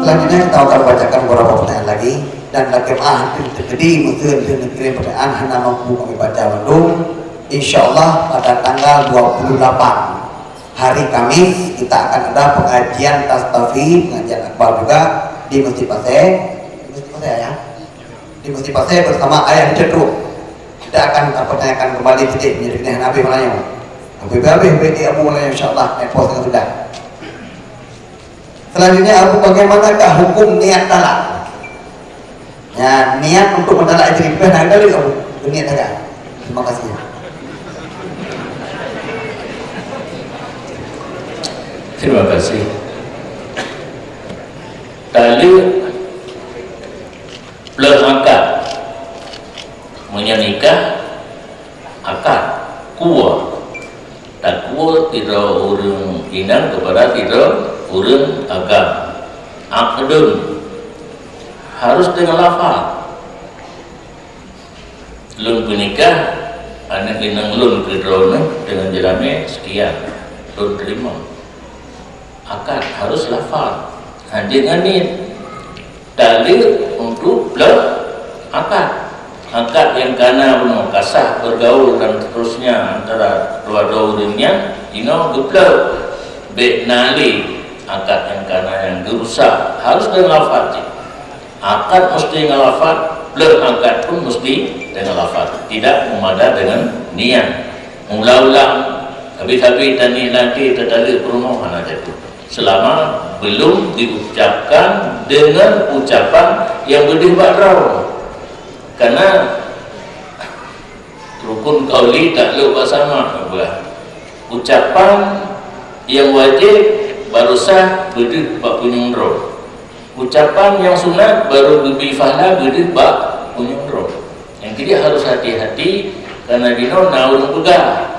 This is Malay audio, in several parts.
Selanjutnya kita akan bacakan beberapa pertanyaan lagi dan jemaah tergede mungkin negeri pertanyaan hanya mampu kami baca Bandung. Insyaallah pada tanggal 28 hari Kamis kita akan ada pengajian tastafi, pengajian akbar juga di Masjid Pasir, ya, di Masjid Pasir bersama Ayah Cedruk. Kita akan pertanyakan kembali titik menjadi Nabi Melayu. Habib Abu Melayu insyaallah nepos dengan sudah. Selanjutnya bagaimanakah hukum niat talak? Ya, niat untuk mentalak istri kita ada lagi kamu niat saja. Terima kasih. Terima kasih. Tali plus akad menikah akad kuah tak kuah tidak orang inang kepada tidak orang agam akadun harus dengan lafaz lun menikah anak inang lun kedrona dengan jalannya sekian lun terima akad harus lafaz dengan ini dalil untuk plus akad yang kana penuh kasah bergaul dan seterusnya antara dua orangnya ino geplak be nali akad yang kana yang dirusak harus dengan lafaz akad mesti dengan lafaz plus akad pun mesti dengan lafaz tidak memada dengan niat ulang-ulang habis-habis dan nanti terdalil permohonan itu selama belum diucapkan dengan ucapan yang berdihbadrau karena rukun qauli tak lupa sama ucapan yang wajib baru sah berdih bak punyung roh ucapan yang sunat baru lebih fahla berdih bak punyung roh yang kedua harus hati-hati karena dino naun pegah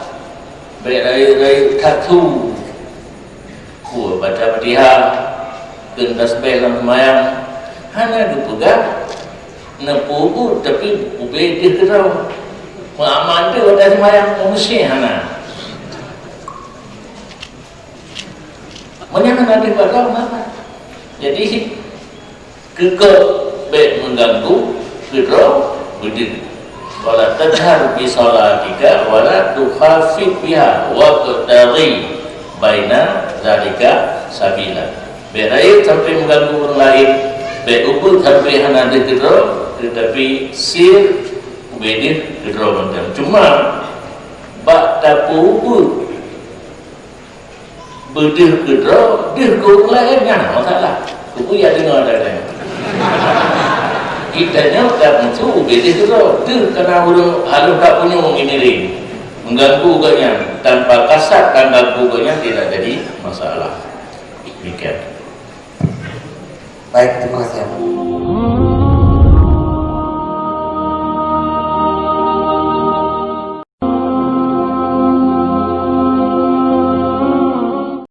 baik rai katu baca Fatihah gentas dalam semayang hanya dipegah nepugu tapi ubedih kerau mengaman dia pada semayang mengusih hana menyangan nanti bakal apa jadi kekek baik mengganggu kerau bedih wala tadhar bisalatika wala tukhafid biha wa qadari baina zalika sabila berai sampai mengganggu orang lain baik ukul sampai hana dikira tetapi sir ubedih kedua macam cuma bak tapu ukul bedih kedua dia ke orang lain kan masalah kuku ya dengar ada kitanya tak muncul ubedih kedua dia kena orang halus tak punya orang ini ring mengganggu ganya tanpa kasar tanpa ganya tidak jadi masalah demikian. Baik, terima kasih.